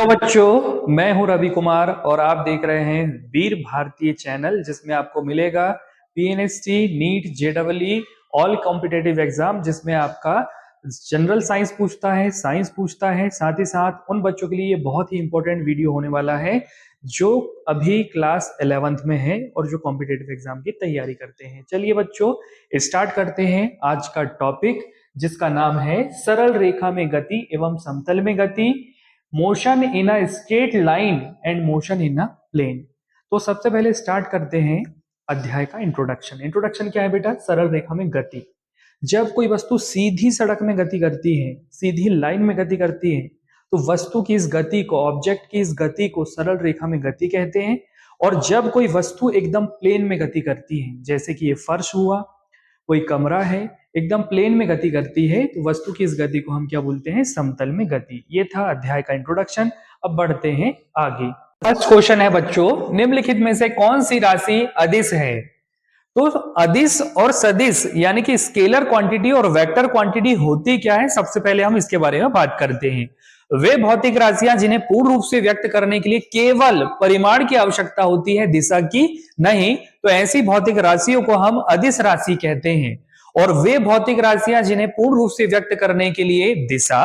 तो बच्चों, मैं हूं रवि कुमार और आप देख रहे हैं वीर भारतीय चैनल, जिसमें आपको मिलेगा पीएनएसटी, नीट, जेडबलई, ऑल कॉम्पिटेटिव एग्जाम, जिसमें आपका जनरल साइंस पूछता है, साइंस पूछता है। साथ ही साथ उन बच्चों के लिए ये बहुत ही इंपॉर्टेंट वीडियो होने वाला है जो अभी क्लास 11th में है और जो कॉम्पिटेटिव एग्जाम की तैयारी करते हैं। चलिए बच्चों, स्टार्ट करते हैं आज का टॉपिक, जिसका नाम है सरल रेखा में गति एवं समतल में गति, motion in a straight line and motion in a plane. तो सबसे पहले स्टार्ट करते हैं अध्याय का इंट्रोडक्शन। इंट्रोडक्शन क्या है बेटा? सरल रेखा में गति। जब कोई वस्तु सीधी सड़क में गति करती है, सीधी लाइन में गति करती है, तो वस्तु की इस गति को, ऑब्जेक्ट की इस गति को सरल रेखा में गति कहते हैं। और जब कोई वस्तु एकदम प्लेन में गति करती है, जैसे कि ये फर्श हुआ, कोई कमरा है, एकदम प्लेन में गति करती है, तो वस्तु की इस गति को हम क्या बोलते हैं? समतल में गति। ये था अध्याय का इंट्रोडक्शन। अब बढ़ते हैं आगे। फर्स्ट क्वेश्चन है बच्चों, निम्नलिखित में से कौन सी राशि अदिश है? तो अदिश और सदिश यानी कि स्केलर क्वांटिटी और वेक्टर क्वांटिटी होती क्या है, सबसे पहले हम इसके बारे में बात करते हैं। वे भौतिक राशियां जिन्हें पूर्ण रूप से व्यक्त करने के लिए केवल परिमाण की आवश्यकता होती है, दिशा की नहीं, तो ऐसी भौतिक राशियों को हम अदिश राशि कहते हैं। और वे भौतिक राशियां जिन्हें पूर्ण रूप से व्यक्त करने के लिए दिशा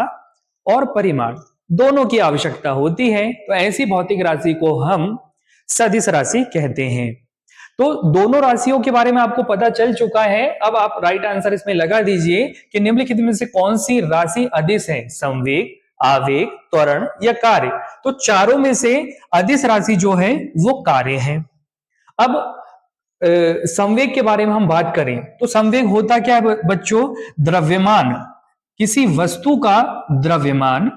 और परिमाण दोनों की आवश्यकता होती है, तो ऐसी भौतिक राशि को हम सदिश राशि कहते हैं। तो दोनों राशियों के बारे में आपको पता चल चुका है। अब आप राइट आंसर इसमें लगा दीजिए कि निम्नलिखित में से कौन सी राशि अदिश है? संवेग, आवेग, त्वरण या कार्य? तो चारों में से अदिश राशि जो है वो कार्य है। अब संवेग के बारे में हम बात करें तो संवेग होता क्या है बच्चों? द्रव्यमान, किसी वस्तु का द्रव्यमान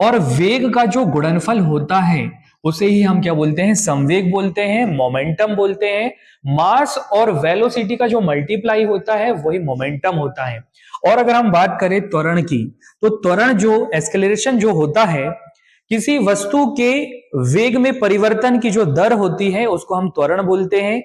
और वेग का जो गुणनफल होता है उसे ही हम क्या बोलते हैं? संवेग बोलते हैं, मोमेंटम बोलते हैं। मास और वेलोसिटी का जो मल्टीप्लाई होता है वही मोमेंटम होता है। और अगर हम बात करें त्वरण की, तो त्वरण जो एक्सेलरेशन जो होता है, किसी वस्तु के वेग में परिवर्तन की जो दर होती है उसको हम त्वरण बोलते हैं।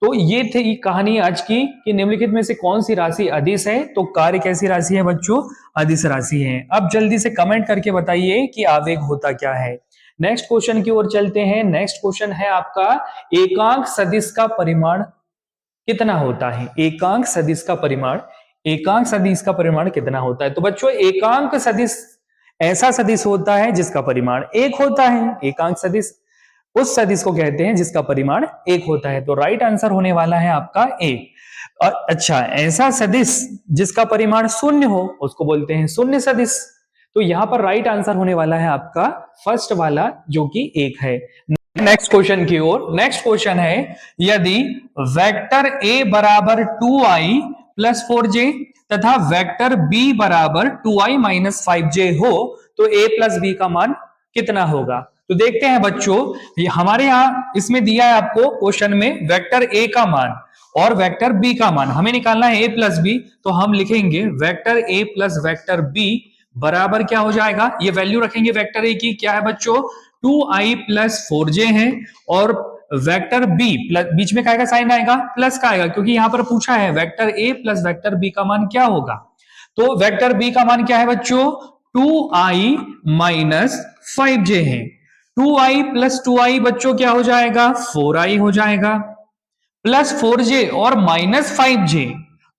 तो ये थी कहानी आज की कि निम्नलिखित में से कौन सी राशि अदिश है। तो कार्य कैसी राशि है बच्चों? अदिश राशि है। अब जल्दी से कमेंट करके बताइए कि आवेग होता क्या है। नेक्स्ट क्वेश्चन की ओर चलते हैं। नेक्स्ट क्वेश्चन है आपका, एकांक सदिश का परिमाण कितना होता है? एकांक सदिश का परिमाण, एकांक सदिश का परिमाण कितना होता है? तो बच्चों, एकांक सदिश ऐसा सदिश होता है जिसका परिमाण एक होता है। एकांक सदिश उस सदिश को कहते हैं जिसका परिमाण एक होता है। तो राइट आंसर होने वाला है आपका एक। और अच्छा, ऐसा सदिश जिसका परिमाण शून्य हो उसको बोलते हैं शून्य सदिश। तो यहां पर राइट आंसर होने वाला है आपका फर्स्ट वाला, जो कि एक है। नेक्स्ट क्वेश्चन की ओर। नेक्स्ट क्वेश्चन है, यदि वेक्टर ए बराबर 2i प्लस 4j तथा वेक्टर बी बराबर 2i माइनस 5j हो तो a प्लस बी का मान कितना होगा? तो देखते हैं बच्चों, ये हमारे यहां इसमें दिया है आपको क्वेश्चन में वेक्टर ए का मान और वेक्टर बी का मान हमें निकालना है, a प्लस बी। तो हम लिखेंगे vector A plus vector B बराबर क्या हो जाएगा? ये वैल्यू रखेंगे वेक्टर ए की, क्या है बच्चों? 2i प्लस 4j है। और वेक्टर बी प्लस, बीच में का साइन आएगा? प्लस का आएगा, क्योंकि यहां पर पूछा है vector A plus vector B का मान क्या होगा। तो वेक्टर बी का मान क्या है बच्चों? 2i माइनस 5j है। 2i प्लस 2i बच्चों क्या हो जाएगा? 4i हो जाएगा, प्लस 4j और माइनस 5j।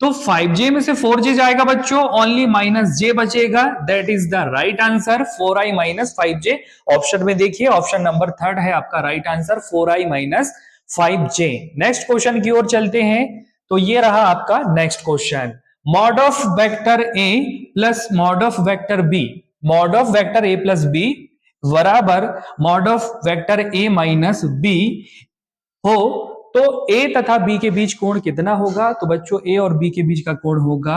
तो 5j में से 4j जाएगा बच्चों, ओनली माइनस j बचेगा। That is the right answer, 4i minus 5j। Option में देखिए, ऑप्शन नंबर 3 है आपका right answer, 4i minus 5j। Next question की ओर चलते हैं। तो ये रहा आपका next question, mod of vector A plus mod of vector B, mod of vector A plus B बराबर mod of vector A minus B हो तो ए तथा बी के बीच कोण कितना होगा? तो बच्चों, ए और बी के बीच का कोण होगा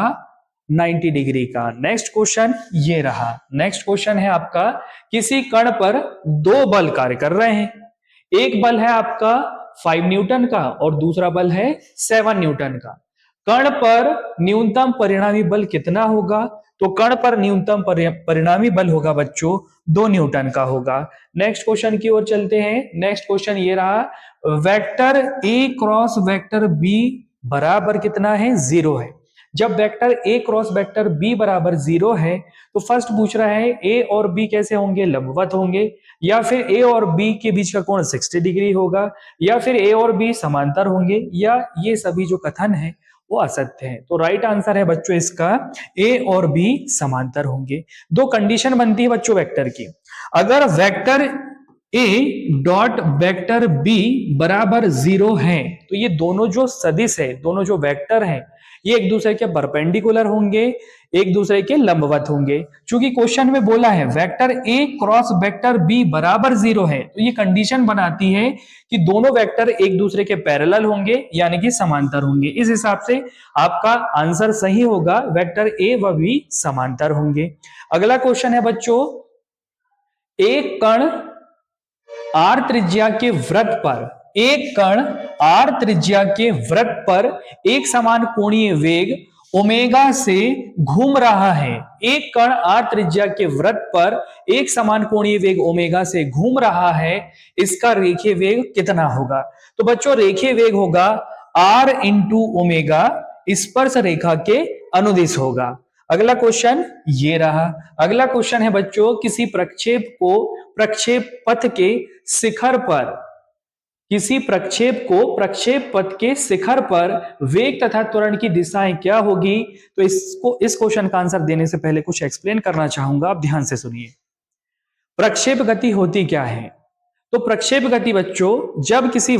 90 डिग्री का। नेक्स्ट क्वेश्चन ये रहा। नेक्स्ट क्वेश्चन है आपका, किसी कण पर दो बल कार्य कर रहे हैं। एक बल है आपका 5 न्यूटन का और दूसरा बल है 7 न्यूटन का। कण पर न्यूनतम परिणामी बल कितना होगा? तो कण पर न्यूनतम परिणामी बल होगा बच्चों 2 न्यूटन का होगा। नेक्स्ट क्वेश्चन की ओर चलते हैं। नेक्स्ट क्वेश्चन ये रहा, vector A cross vector B बराबर कितना है? 0 है। जब vector A cross vector B बराबर 0 है तो फर्स्ट पूछ रहा है ए और बी कैसे होंगे, लंबवत होंगे, या फिर ए और बी के बीच का कोण 60 डिग्री होगा, या फिर ए और बी समांतर होंगे, या ये सभी जो कथन है वो असत्य है। तो राइट आंसर है बच्चों इसका ए और बी समांतर होंगे। दो कंडीशन बनती है बच्चों वेक्टर की। अगर vector A dot vector B बराबर 0 है तो ये दोनों जो सदिश है, दोनों जो वेक्टर हैं, ये एक दूसरे के परपेंडिकुलर होंगे, एक दूसरे के लंबवत होंगे। चूंकि क्वेश्चन में बोला है vector A cross vector B बराबर 0 है तो ये कंडीशन बनाती है कि दोनों वेक्टर एक दूसरे के पैरेलल होंगे यानी कि समांतर होंगे। इस हिसाब से आपका आंसर सही होगा, वेक्टर ए व बी समांतर होंगे। अगला क्वेश्चन है बच्चों, एक कण आर त्रिज्या के वृत्त पर, एक कण आर त्रिज्या के वृत्त पर एक समान कोणीय वेग ओमेगा से घूम रहा है। एक कण आर त्रिज्या के वृत्त पर एक समान कोणीय वेग ओमेगा से घूम रहा है, इसका रेखीय वेग कितना होगा? तो बच्चों रेखीय वेग होगा आर इंटू ओमेगा, स्पर्श रेखा के अनुदिश होगा। अगला क्वेश्चन ये रहा। अगला क्वेश्चन है बच्चों, किसी प्रक्षेप को प्रक्षेप पथ के शिखर पर, किसी प्रक्षेप को प्रक्षेप पथ के शिखर पर वेग तथा त्वरण की दिशाएं क्या होगी? तो इस क्वेश्चन का आंसर देने से पहले कुछ एक्सप्लेन करना चाहूंगा, आप ध्यान से सुनिए। प्रक्षेप गति होती क्या है? तो प्रक्षेप गति बच्चों जब किसी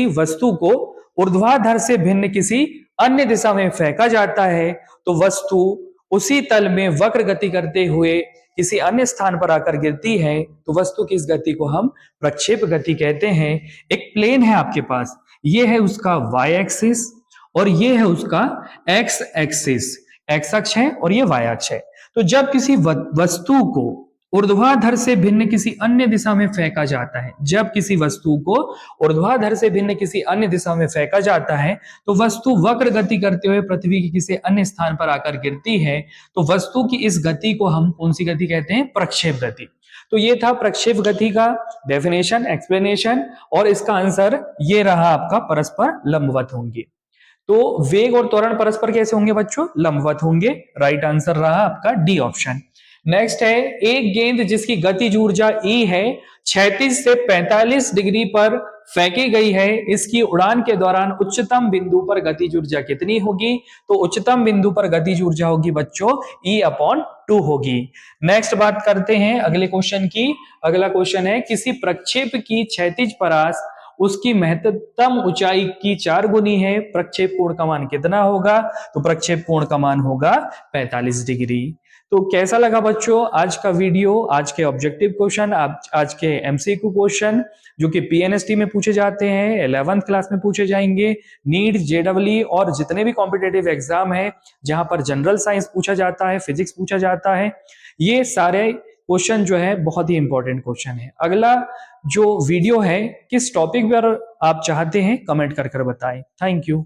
वस्तु को ऊर्ध्वाधर से भिन्न किसी अन्य दिशा में फेंका जाता है तो वस्तु उसी तल में वक्र गति करते हुए किसी अन्य स्थान पर आकर गिरती है तो वस्तु की इस गति को हम प्रक्षेप गति कहते हैं। एक प्लेन है आपके पास, ये है उसका y एक्सिस और ये है उसका x एक्सिस, x अक्ष है और ये y अक्ष है। तो जब किसी वस्तु को ऊर्ध्वाधर से भिन्न किसी अन्य दिशा में फेंका जाता है, जब किसी वस्तु को ऊर्ध्वाधर से भिन्न किसी अन्य दिशा में फेंका जाता है तो वस्तु वक्र गति करते हुए पृथ्वी के किसी अन्य स्थान पर आकर गिरती है तो वस्तु की इस गति को हम कौन सी गति कहते हैं? प्रक्षेप गति। तो ये था प्रक्षेप गति का डेफिनेशन, एक्सप्लेनेशन, और इसका आंसर ये रहा आपका परस्पर लंबवत होंगे। तो वेग और त्वरण परस्पर कैसे होंगे बच्चों? लंबवत होंगे। राइट आंसर रहा आपका डी ऑप्शन। नेक्स्ट है, एक गेंद जिसकी गतिज ऊर्जा E है 36 से 45 डिग्री पर फेंकी गई है, इसकी उड़ान के दौरान उच्चतम बिंदु पर गतिज ऊर्जा कितनी होगी? तो उच्चतम बिंदु पर गतिज ऊर्जा होगी बच्चों E/2 होगी। नेक्स्ट बात करते हैं अगले क्वेश्चन की। अगला क्वेश्चन है, किसी प्रक्षेप की क्षैतिज परास उसकी महत्तम ऊंचाई की 4 गुनी है, प्रक्षेप कोण का मान कितना होगा? तो प्रक्षेप कोण का मान होगा 45 डिग्री। तो कैसा लगा बच्चों आज का वीडियो, आज के ऑब्जेक्टिव क्वेश्चन, आज के एमसीक्यू क्वेश्चन जो कि पीएनएसटी में पूछे जाते हैं, 11th क्लास में पूछे जाएंगे, नीट, जेडब्ल्यू और जितने भी कॉम्पिटेटिव एग्जाम है जहां पर जनरल साइंस पूछा जाता है, फिजिक्स पूछा जाता है, ये सारे क्वेश्चन जो है बहुत ही इंपॉर्टेंट क्वेश्चन है। अगला जो वीडियो है किस टॉपिक पर आप चाहते हैं कमेंट कर बताएं। Thank you.